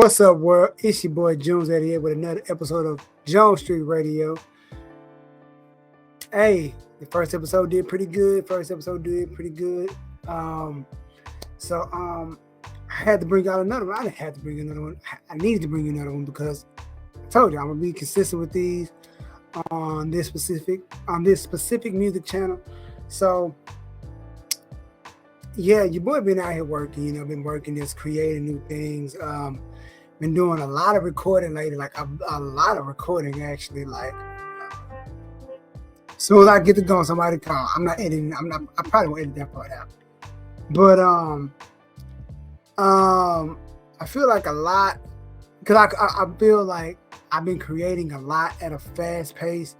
What's up, world? It's your boy Junes'88 with another episode of Jones Street Radio. Hey, the first episode did pretty good. I had to bring out another one. I didn't have to bring another one. I needed to bring another one because I told you I'm gonna be consistent with these on this specific music channel. So yeah, your boy been out here working. Been working, just creating new things. Been doing a lot of recording lately, like a lot of recording actually. Like, as soon as I get to go, somebody call. I'm not editing. I probably won't edit that part out. But I feel like a lot because I feel like I've been creating a lot at a fast pace,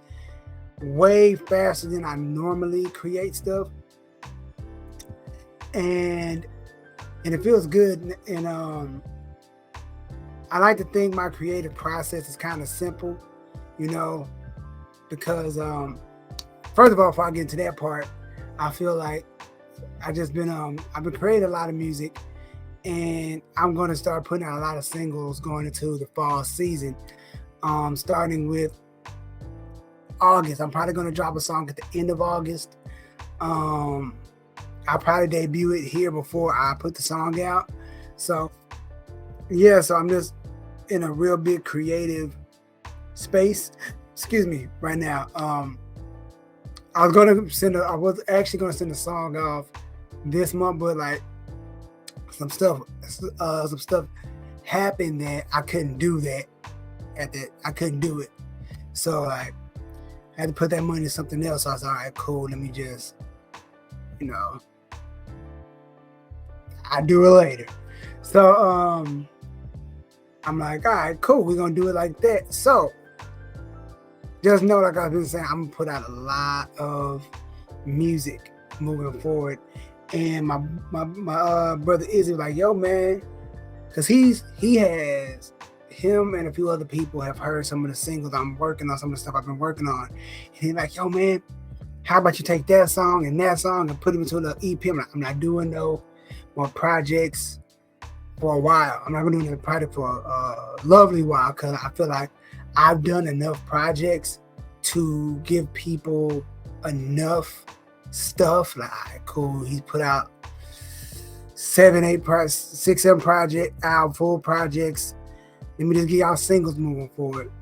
way faster than I normally create stuff, and it feels good. And I like to think my creative process is kind of simple, because first of all, before I get into that part, I feel like I've been creating a lot of music, and I'm going to start putting out a lot of singles going into the fall season, starting with August. I'm probably going to drop a song at the end of August. I'll probably debut it here before I put the song out. So yeah, so I'm just in a real big creative space. Excuse me, right now. I was actually gonna send a song off this month, but like some stuff happened that I couldn't do that. I couldn't do it. So like I had to put that money into something else. So I was like, all right, cool. Let me just, I'll do it later. So I'm like, all right, cool. We're gonna do it like that. So just know, like I've been saying, I'm gonna put out a lot of music moving forward. And my brother Izzy was like, yo, man, because him and a few other people have heard some of the singles I'm working on, some of the stuff I've been working on. And he's like, yo, man, how about you take that song and put them into the EP? I'm not doing no more projects for a while. I'm not going to do another project for a lovely while because I feel like I've done enough projects to give people enough stuff. Like, all right, cool. He's put out 7 project out, full projects. Let me just get y'all singles moving forward.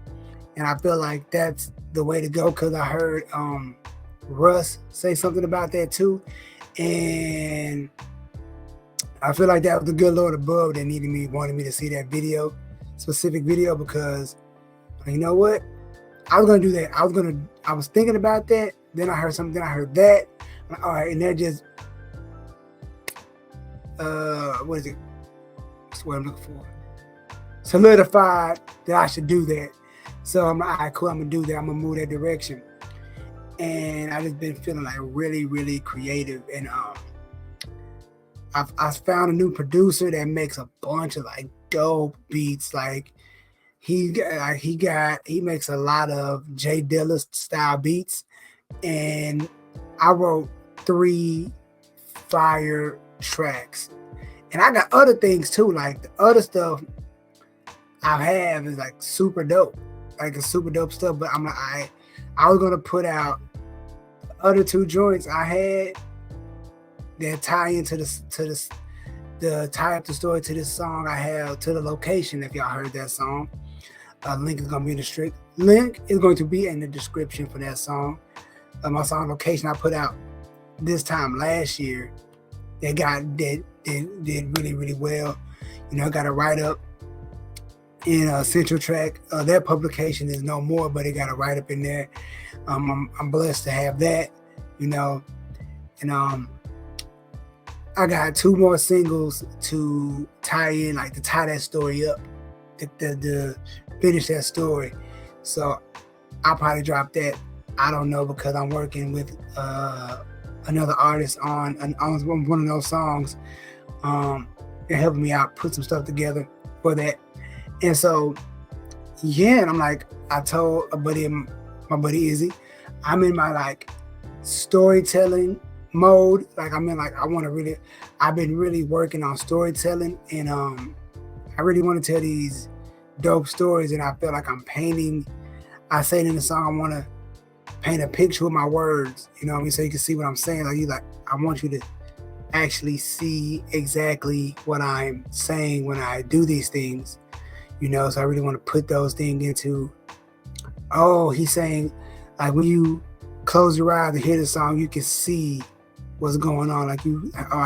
And I feel like that's the way to go because I heard Russ say something about that too. And I feel like that was the good Lord above that wanted me to see that specific video, because you know what? I was gonna do that. I was thinking about that. Then I heard something. Then I heard that. All right, and that just what is it? That's what I'm looking for. Solidified that I should do that. So I'm like, all right, cool. I'm gonna do that. I'm gonna move that direction. And I just been feeling like really, really creative. And I found a new producer that makes a bunch of like dope beats. Like he makes a lot of J Dilla style beats, and I wrote 3 fire tracks. And I got other things too. Like the other stuff I have is like super dope, like a super dope stuff. But I'm like, I was gonna put out the other 2 joints I had that tie into tie up the story to this song I have, to the location. If y'all heard that song, link is going to be in the description for that song. My song Location I put out this time last year that did really, really well. I got a write-up in Central Track. That publication is no more, but it got a write-up in there. I'm blessed to have that, and I got 2 more singles to tie that story up, to finish that story. So I'll probably drop that. I don't know, because I'm working with another artist on one of those songs. They're helping me out, put some stuff together for that. And so, yeah, and I'm like, I told my buddy Izzy, I'm in my like storytelling mode. Like I've been really working on storytelling, and I really want to tell these dope stories, and I feel like I'm painting. I say in the song, I want to paint a picture with my words, you know what I mean? So you can see what I'm saying. I want you to actually see exactly what I'm saying when I do these things, you know? So I really want to put those things into, oh, he's saying, like when you close your eyes and hear the song, you can see what's going on. I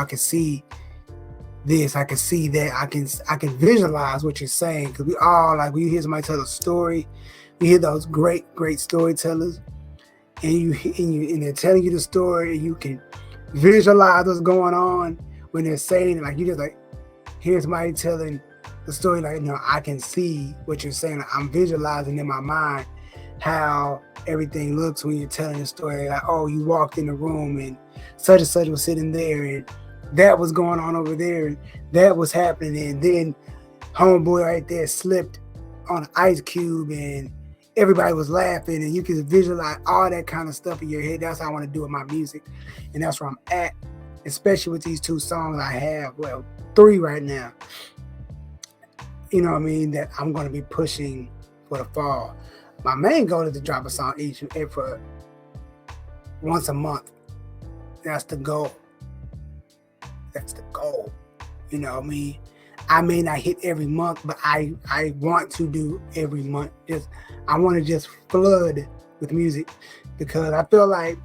can see this, I can see that, I can visualize what you're saying. Cause we all, like when you hear somebody tell a story, we hear those great storytellers, and they're telling you the story, and you can visualize what's going on when they're saying it. Like you just like hear somebody telling the story, like, you know, I can see what you're saying. I'm visualizing in my mind how everything looks when you're telling the story. Like, oh, you walked in the room and such was sitting there, and that was going on over there, and that was happening, and then homeboy right there slipped on an ice cube, and everybody was laughing, and you can visualize all that kind of stuff in your head. That's how I want to do with my music, and that's where I'm at, especially with these 2 songs I have, well, 3 right now, you know what I mean, that I'm going to be pushing for the fall. My main goal is to drop a song for once a month. That's the goal. You know what I mean? I may not hit every month, but I want to do every month. I want to just flood with music, because I feel like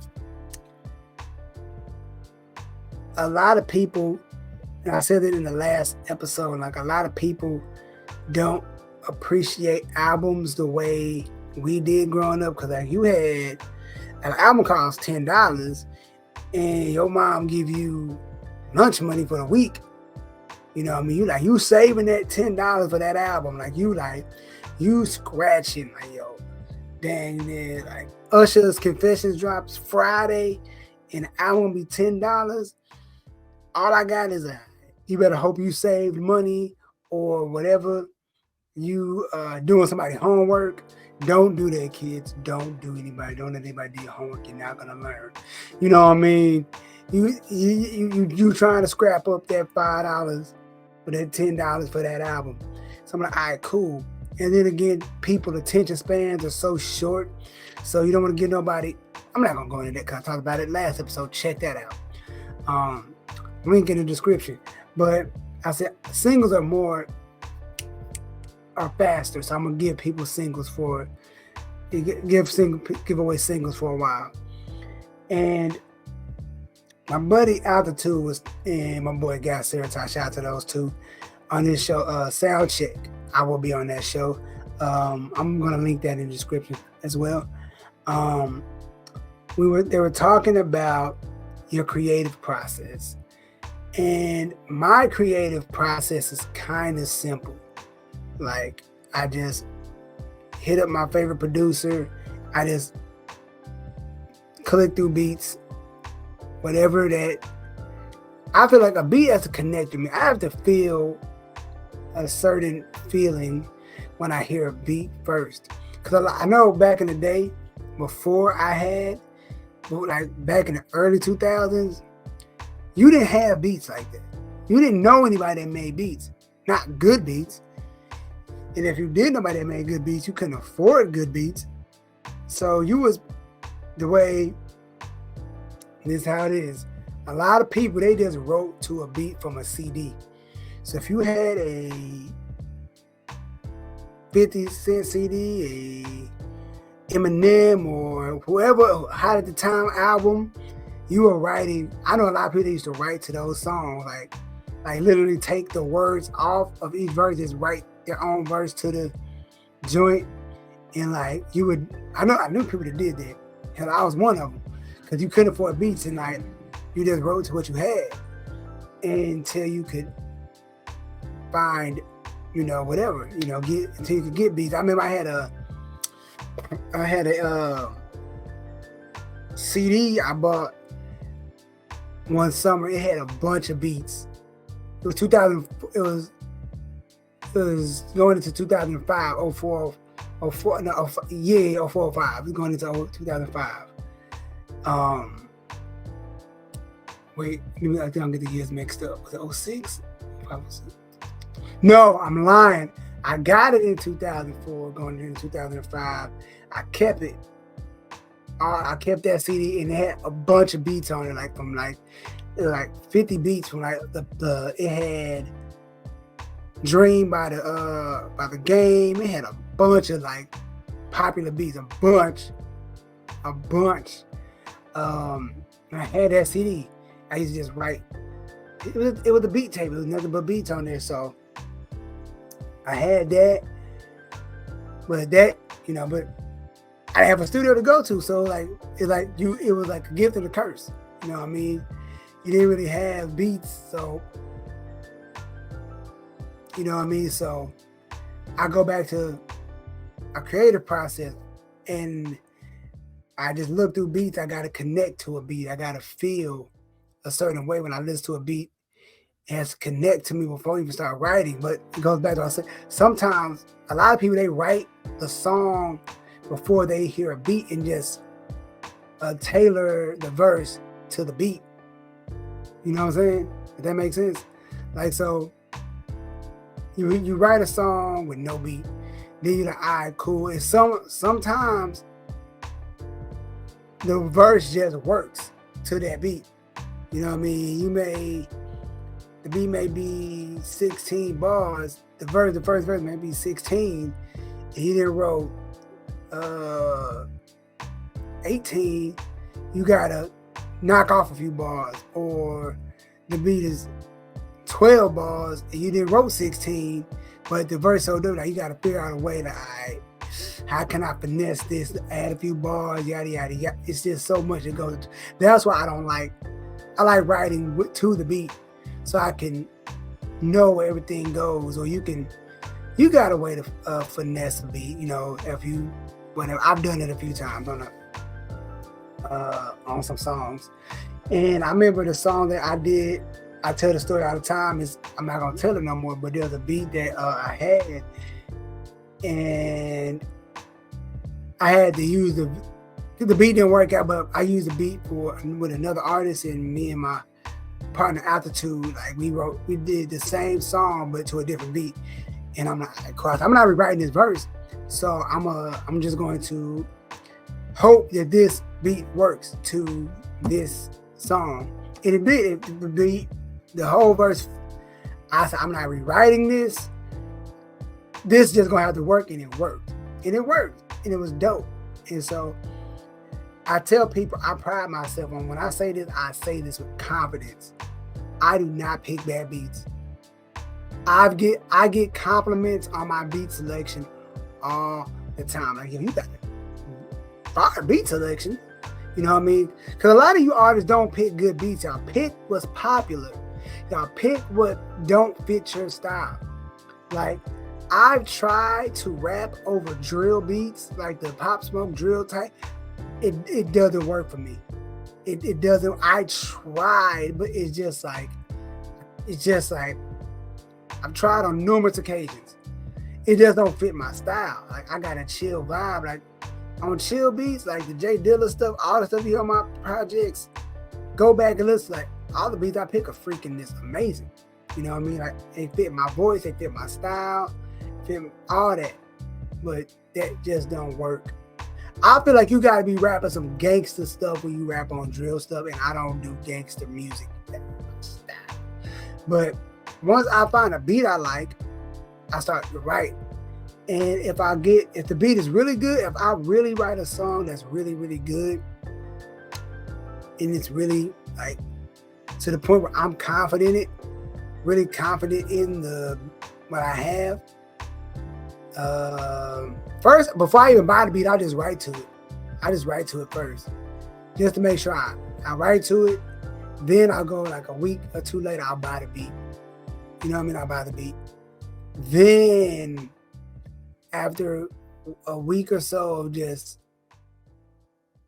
a lot of people, and I said it in the last episode, like a lot of people don't appreciate albums the way we did growing up. Because like you had an album cost $10, and your mom give you lunch money for the week. You know what I mean? You saving that $10 for that album. You scratching, like, yo, dang, man. Like Usher's Confessions drops Friday, and the album be $10. All I got is you better hope you saved money or whatever. You doing somebody's homework. Don't do that, kids. Don't let anybody do your homework. You're not gonna learn. You know what I mean? You trying to scrap up that $5 for that $10 for that album. So I'm like, all right, cool. And then again, people's attention spans are so short, so you don't want to give nobody. I'm not gonna go into that because I talked about it last episode. Check that out. Link in the description. But I said singles are faster, so I'm gonna give people singles for give away singles for a while. And my buddy Altitude and my boy Guy Serotai, shout out to those 2 on this show, Soundcheck. I will be on that show. I'm gonna link that in the description as well. They were talking about your creative process, and my creative process is kind of simple. Like I just hit up my favorite producer. I just click through beats, whatever that I feel like a beat has to connect to me. I have to feel a certain feeling when I hear a beat first. Because I know back in the day, before I had, like back in the early 2000s, you didn't have beats like that. You didn't know anybody that made beats, not good beats. And if you did know nobody that made good beats, you couldn't afford good beats. So you was the way, this is how it is. A lot of people, they just wrote to a beat from a CD. So if you had a 50-cent CD, a Eminem or whoever hot at the time album, you were writing. I know a lot of people used to write to those songs, like literally take the words off of each verse, just write their own verse to the joint. And like you would, I knew people that did that. Hell, I was one of them, because you couldn't afford beats, and like you just wrote to what you had until you could find, whatever, until you could get beats. I remember I had a CD I bought one summer. It had a bunch of beats. It was 2000. It was going into 2005, 04, 04, no, 04, yeah, 04, 05. It was going into 2005. Wait, I think I'm getting the years mixed up. Was it 06? No, I'm lying. I got it in 2004, going into 2005. I kept it. I kept that CD and it had a bunch of beats on it, like from like 50 beats from like the it had Dream by the Game. It had a bunch of like popular beats, a bunch. I had that CD. I used to just write. It was a beat tape. It was nothing but beats on there. So I had that, but but I didn't have a studio to go to. So like it was like a gift and a curse. You know what I mean? You didn't really have beats, so you know what I mean. So I go back to a creative process, and I just look through beats. I gotta connect to a beat. I gotta feel a certain way when I listen to a beat. It has to connect to me before I even start writing. But it goes back to what I said. Sometimes a lot of people, they write the song before they hear a beat and just tailor the verse to the beat. You know what I'm saying? If that makes sense. Like, so you write a song with no beat, then you're like, all right, cool. And sometimes the verse just works to that beat. You know what I mean? The beat may be 16 bars. The first verse may be 16. And he then wrote 18. You gotta knock off a few bars. Or the beat is 12 bars and you didn't wrote 16, but the verse so different. You gotta figure out a way to, all right, how can I finesse this, add a few bars, yada, yada, yada. It's just so much that goes. That's why I like writing to the beat so I can know where everything goes, or you got a way to finesse a beat, whatever. I've done it a few times on some songs. And I remember the song that I did, I tell the story all the time, I'm not gonna tell it no more, but there's a beat that I had, and I had to use the beat didn't work out, but I used the beat with another artist, and me and my partner Altitude, like we did the same song but to a different beat. And I'm not rewriting this verse, so I'm just going to hope that this beat works to this song. And it did. The whole verse, I said, I'm not rewriting this. This is just gonna have to work, and it worked. And it worked. And it was dope. And so I tell people, I pride myself on when I say this with confidence. I do not pick bad beats. I get compliments on my beat selection all the time. Like, you got a fire beat selection. You know what I mean? Because a lot of you artists don't pick good beats. Y'all pick what's popular. Y'all pick what don't fit your style. Like, I've tried to rap over drill beats, like the Pop Smoke drill type. It doesn't work for me. It doesn't. I tried, but it's just like I've tried on numerous occasions. It just don't fit my style. Like, I got a chill vibe. Like, on chill beats, like the J Dilla stuff, all the stuff you hear on my projects, go back and listen. Like, all the beats I pick are freaking this amazing. You know what I mean? Like, they fit my voice, they fit my style, fit all that. But that just don't work. I feel like you gotta be rapping some gangster stuff when you rap on drill stuff, and I don't do gangster music. But once I find a beat I like, I start to write. And if the beat is really good, if I really write a song that's really, really good, and it's really like to the point where I'm confident in it, really confident in what I have. First, before I even buy the beat, I just write to it. I just write to it first, just to make sure I write to it. Then I'll go like a week or two later, I'll buy the beat. You know what I mean? I'll buy the beat. Then after a week or so of just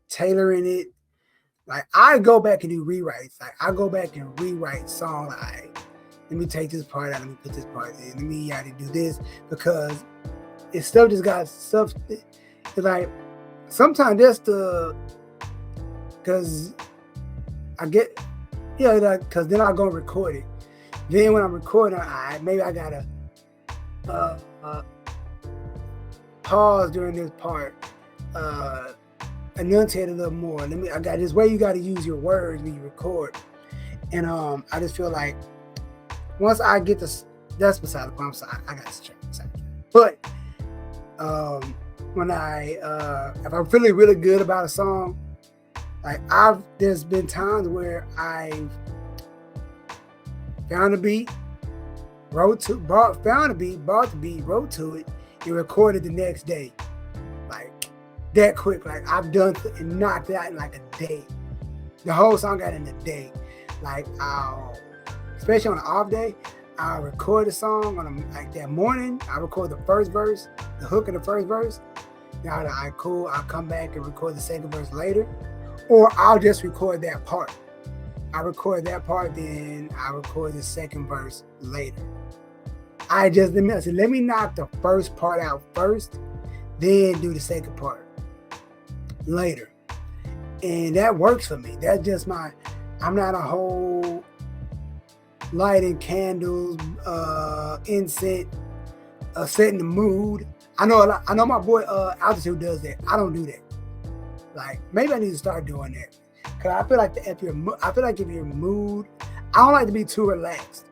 tailoring it, like, I go back and do rewrites. Like, I go back and rewrite songs. Like, let me take this part out. Let me put this part in. Let me do this, because it's stuff just got stuff. It's like sometimes just because I get, like, because then I'll go record it. Then when I'm recording, maybe I gotta uh, uh, pause during this part, enunciate a little more. I got this way you got to use your words when you record, and I just feel like once I get this, that's beside the point. I'm sorry, I got distracted. But when if I'm feeling really good about a song, like there's been times where I've found a beat, brought the beat, wrote to it, and recorded the next day, like that quick. Like I've done and knocked it out in like a day. The whole song got in a day. Like especially on an off day, I'll record the song like that morning. I record the first verse, the hook in the first verse. Now cool, I'll come back and record the second verse later, or I'll just record that part. I record that part, then I record the second verse later. Let me knock the first part out first, then do the second part later. And that works for me. That's just I'm not a whole lighting candles, incense, setting the mood. I know my boy Altitude does that. I don't do that. Like maybe I need to start doing that. Cause I feel like if your mood, I don't like to be too relaxed.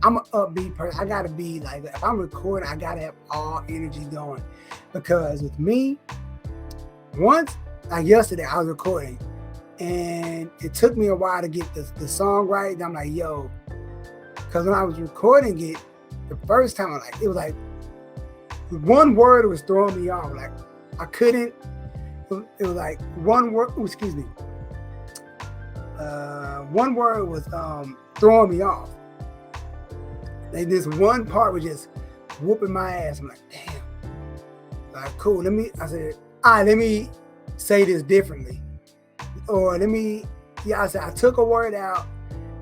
I'm an upbeat person. I gotta be like, if I'm recording, I gotta have all energy going. Because with me, once, like yesterday, I was recording, and it took me a while to get the song right. And I'm like, yo, because when I was recording it, the first time, it was like one word was throwing me off. Like I couldn't. It was like one word. Excuse me. One word was throwing me off. Like this one part was just whooping my ass. I'm like, damn. Like, cool. Let me say this differently. Or I said, I took a word out.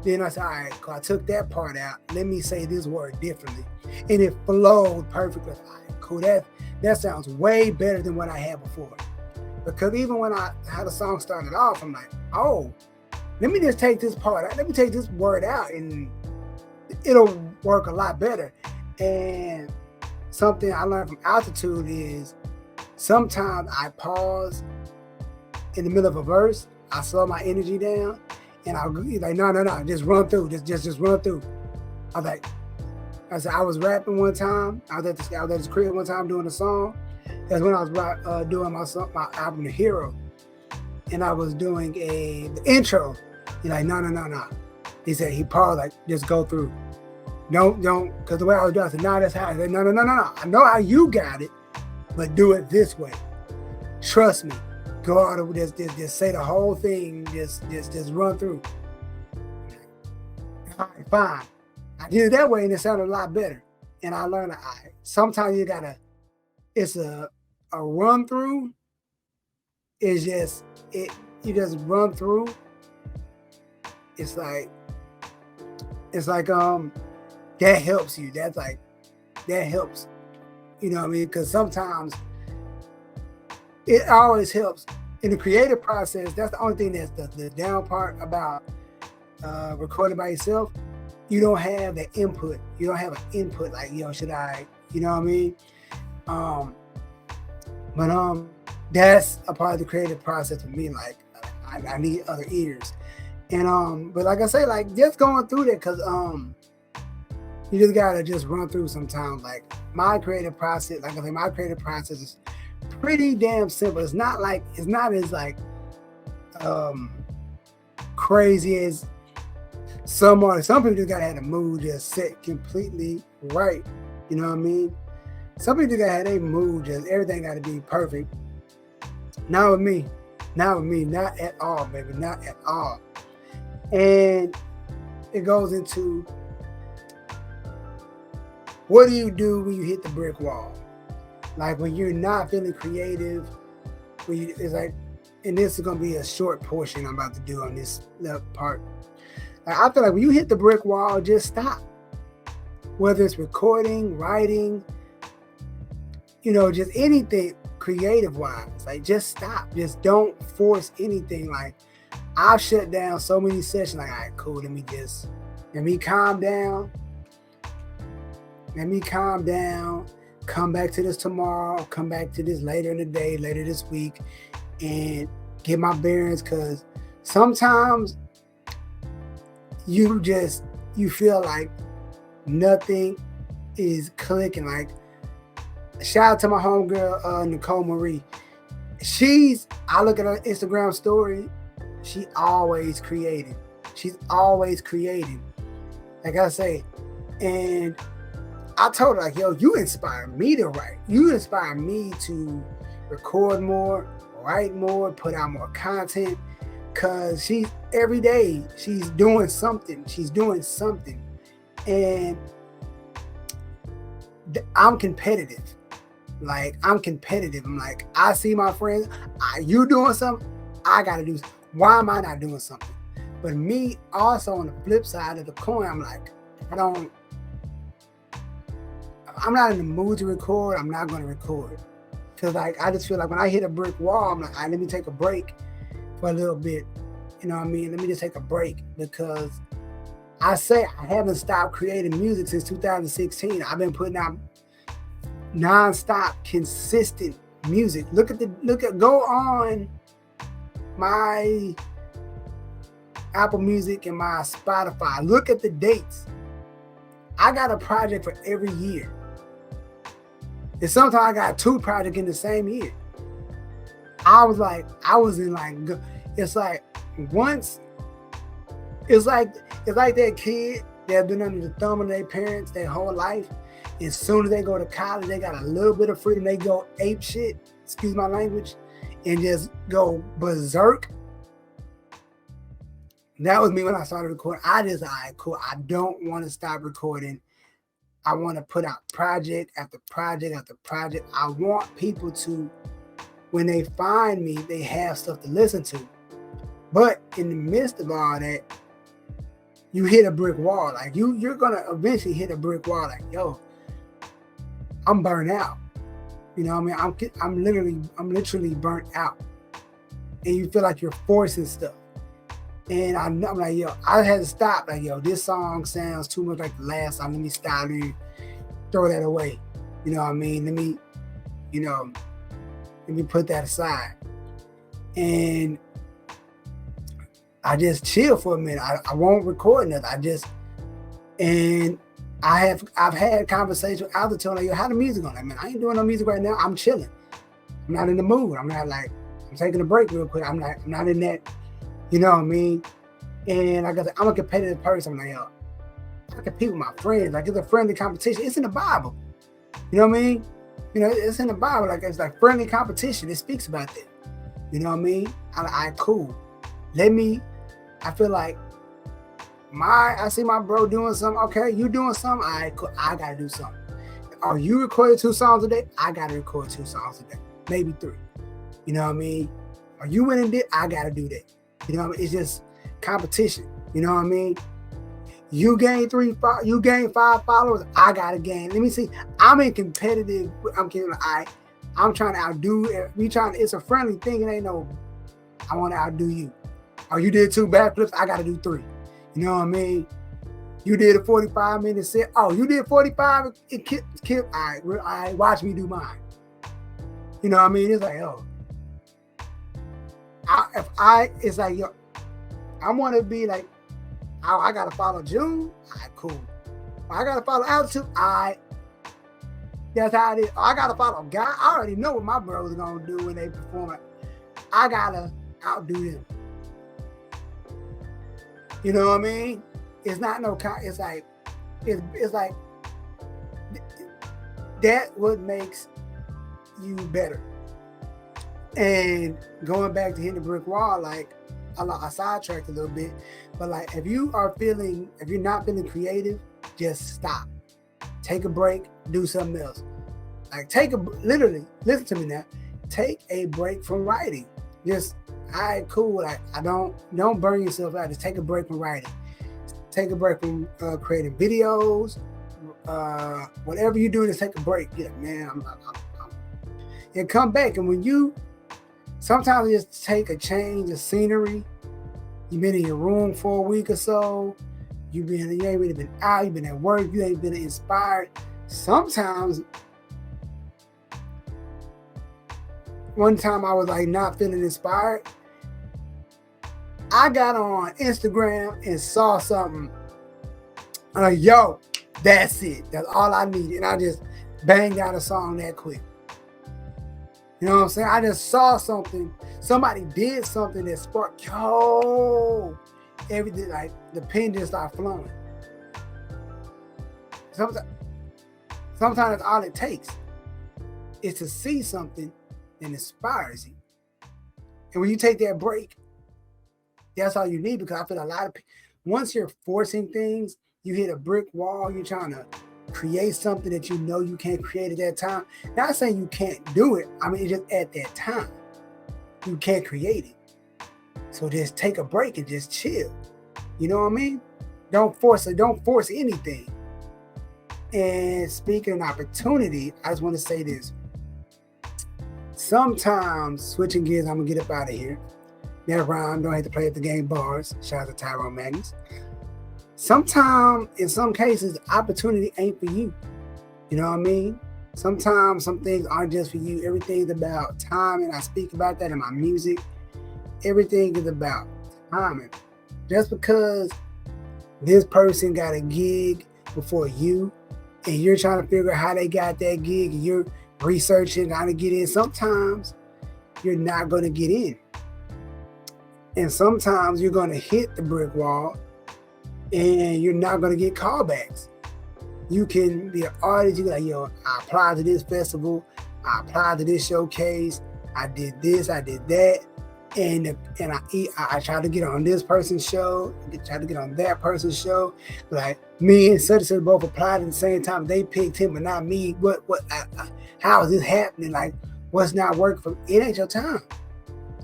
Then I said, all right, cool. I took that part out. Let me say this word differently. And it flowed perfectly. All right, cool. That sounds way better than what I had before. Because even when I had a song started off, I'm like, oh, let me just take this part out. Let me take this word out and it'll work a lot better. And something I learned from Altitude is sometimes I pause in the middle of a verse. I slow my energy down and I'll be like, no, just run through. Just run through. I said, I was rapping one time. I was at this crib one time doing a song. That's when I was doing my album, The Hero. And I was doing the intro. He's like, no. He said, he paused, like, just go through. Don't, because the way I was doing, I said, no, that's how. I said, no. I know how you got it, but do it this way. Trust me. Go out of just say the whole thing, just run through. All right, fine. I did it that way, and it sounded a lot better. And I learned, sometimes you gotta. It's a run through. It's just you just run through. It's like that helps you. That helps. You know what I mean? Because sometimes it always helps in the creative process. That's the only thing that's the down part about recording by yourself. You don't have the input. You don't have an input like, should I? You know what I mean? But that's a part of the creative process for me. Like I need other ears. And but like I say, like just going through that, because you just gotta just run through sometimes. Like my creative process, like I say, my creative process is pretty damn simple. It's not as like crazy as some artists. Some people just gotta have the mood just set completely right. You know what I mean? Some people gotta have their mood, just everything gotta be perfect. Not with me, not at all, baby, not at all. And it goes into, what do you do when you hit the brick wall? Like when you're not feeling creative, it's like, and this is gonna be a short portion I'm about to do on this part. Like, I feel like when you hit the brick wall, just stop. Whether it's recording, writing, just anything creative wise, like just stop. Just don't force anything. Like I've shut down so many sessions. Like, all right, cool. Let me calm down. Let me calm down. Come back to this tomorrow. Come back to this later in the day, later this week, and get my bearings. Cause sometimes you feel like nothing is clicking. Like, shout out to my homegirl Nicole Marie. I look at her Instagram story. She always creating. She's always creating. Like I say, and I told her, like, yo, you inspire me to write. You inspire me to record more, write more, put out more content. Cause every day she's doing something. She's doing something. And I'm competitive. Like, I'm competitive. I'm like, I see my friends, you doing something, I gotta do something. Why am I not doing something? But me also on the flip side of the coin, I'm like, I'm not in the mood to record. I'm not gonna record. Cause like, I just feel like when I hit a brick wall, I'm like, let me take a break for a little bit. You know what I mean? Let me just take a break, because I haven't stopped creating music since 2016. I've been putting out non-stop, consistent music. Go on my Apple Music and my Spotify. Look at the dates. I got a project for every year. And sometimes I got 2 projects in the same year. It's like that kid that been under the thumb of their parents their whole life. As soon as they go to college, they got a little bit of freedom. They go ape shit, excuse my language, and just go berserk. That was me when I started recording. Cool. I don't want to stop recording. I want to put out project after project after project. I want people to, when they find me, they have stuff to listen to. But in the midst of all that, you hit a brick wall. Like, you're gonna eventually hit a brick wall. Like, yo, I'm burnt out. You know what I mean? I'm literally burnt out. And you feel like you're forcing stuff. And I'm like, yo, I had to stop. Like, yo, this song sounds too much like the last song. Let me stop and throw that away. You know what I mean? Let me put that aside. And I just chill for a minute. I won't record nothing. I've had conversations with Altitude, like, yo, how the music on? Like, man, I ain't doing no music right now. I'm chilling. I'm not in the mood. I'm not like, I'm taking a break real quick. I'm not in that, you know what I mean? And like I said, I'm a competitive person. I'm like, yo, I compete with my friends. Like, it's a friendly competition. It's in the Bible. You know what I mean? You know, it's in the Bible. Like, it's like friendly competition. It speaks about that. You know what I mean? Cool. I feel like I see my bro doing something. Okay, you doing something? All right, cool. I gotta do something. Are you recording 2 songs a day? I gotta record 2 songs a day, maybe 3. You know what I mean? Are you winning this? I gotta do that. You know what I mean? It's just competition. You know what I mean? You gain 5 followers. I gotta gain. Let me see. I'm in competitive. I'm kidding. I'm trying to outdo. It's a friendly thing. It ain't no, I want to outdo you. Oh, you did 2 backflips. I gotta do 3. You know what I mean? You did a 45-minute set. Oh, you did 45. All right, watch me do mine. You know what I mean? It's like, oh, it's like, yo, I want to be like, oh, I gotta follow June. All right, cool. I gotta follow Altitude. All right, that's how it is. I gotta follow Guy. I already know what my bros are gonna do when they perform. I gotta outdo them. You know what I mean? It's not no. It's like that. What makes you better? And going back to hitting the brick wall, like, I sidetracked a little bit, but like, if you're not feeling creative, just stop. Take a break. Do something else. Like, literally, listen to me now. Take a break from writing. Just, all right, cool. Like, don't burn yourself out. Just take a break from writing. Take a break from creating videos. Whatever you do, just take a break. Yeah, man. And come back. And when sometimes just take a change of scenery. You've been in your room for a week or so. You ain't really been out. You've been at work. You ain't been inspired. sometimes, one time I was like not feeling inspired. I got on Instagram and saw something. I'm like, yo, that's it. That's all I needed. And I just banged out a song that quick. You know what I'm saying? I just saw something. Somebody did something that sparked, yo, everything, like the pen just started flowing. Sometimes that's all it takes is to see something that inspires you. And when you take that break, that's all you need, because I feel a lot of people, once you're forcing things, you hit a brick wall, you're trying to create something that you know you can't create at that time. Not saying you can't do it. I mean, it's just at that time, you can't create it. So just take a break and just chill. You know what I mean? Don't force it. Don't force anything. And speaking of opportunity, I just want to say this. Sometimes, switching gears, I'm going to get up out of here. That rhyme, don't have to play at the game bars. Shout out to Tyrone Magnus. Sometimes, in some cases, opportunity ain't for you. You know what I mean? Sometimes some things aren't just for you. Everything's about timing. I speak about that in my music. Everything is about timing. Just because this person got a gig before you, and you're trying to figure out how they got that gig, and you're researching how to get in, sometimes you're not going to get in. And sometimes you're going to hit the brick wall and you're not going to get callbacks. You can be an artist. You like, yo, I applied to this festival. I applied to this showcase. I did this. I did that. And I tried to get on this person's show. I tried to get on that person's show. Like me and such and such both applied at the same time. They picked him, but not me. How is this happening? Like, what's not working for? It ain't your time.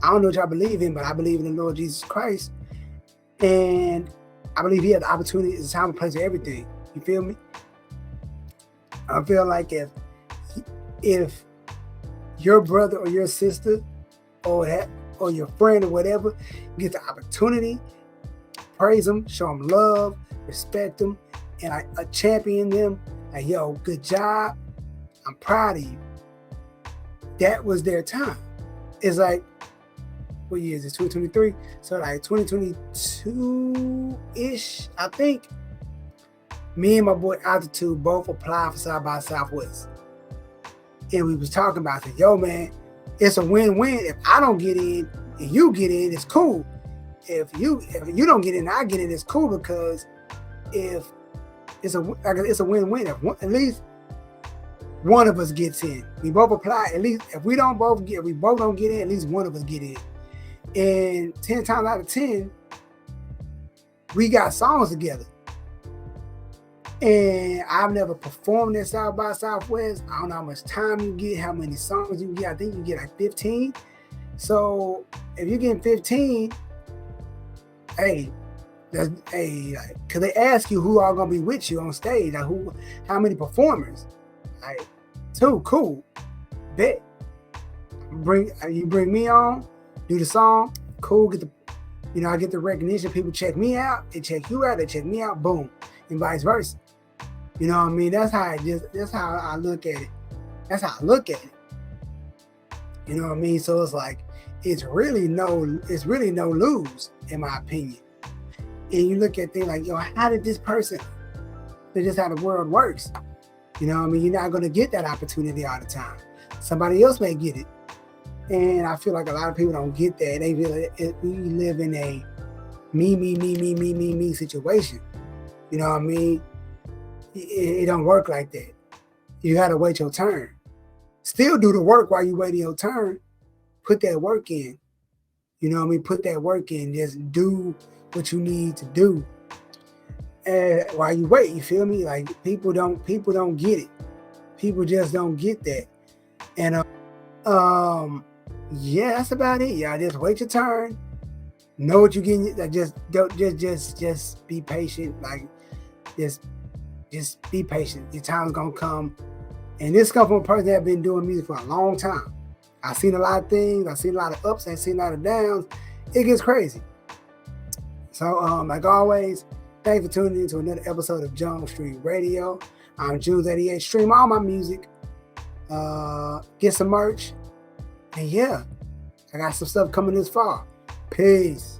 I don't know what y'all believe in, but I believe in the Lord Jesus Christ. And I believe he had the opportunity, it's time and place for everything. You feel me? I feel like if your brother or your sister or your friend or whatever gets the opportunity, praise them, show them love, respect them, and I champion them. Like, yo, good job. I'm proud of you. That was their time. It's like, what year is this? 2023? So like 2022-ish, I think. Me and my boy Altitude both applied for South by Southwest. And we was talking about it. Yo, man, it's a win-win. If I don't get in and you get in, it's cool. If you don't get in and I get in, it's cool, because if it's a win-win. If at least one of us gets in. We both apply. At least if we both don't get in, at least one of us get in. And 10 times out of 10, we got songs together. And I've never performed at South by Southwest. I don't know how much time you get, how many songs you get. I think you get like 15. So if you're getting 15, because they ask you who are gonna be with you on stage, like how many performers? Like 2, cool. Bet. You bring me on, do the song, cool. I get the recognition. People check me out, they check you out, they check me out, boom, and vice versa. You know what I mean? That's how I look at it. That's how I look at it. You know what I mean? So it's like, it's really no lose, in my opinion. And you look at things like, yo, how did this person? That's just how the world works. You know what I mean? You're not going to get that opportunity all the time. Somebody else may get it. And I feel like a lot of people don't get that. They feel we live in a me situation. You know what I mean? It don't work like that. You got to wait your turn. Still do the work while you waiting your turn. Put that work in. You know what I mean? Put that work in. Just do what you need to do. And while you wait, you feel me? Like people don't get it. People just don't get that. And yeah, that's about it. Y'all just wait your turn. Know what you're getting. Like just be patient. Like just be patient. Your time's gonna come. And this comes from a person that been doing music for a long time. I've seen a lot of things. I've seen a lot of ups. I've seen a lot of downs. It gets crazy. So like always, Thanks for tuning in to another episode of Jones Street Radio. I'm Junes'88. Stream all my music. Get some merch. And yeah, I got some stuff coming this fall. Peace.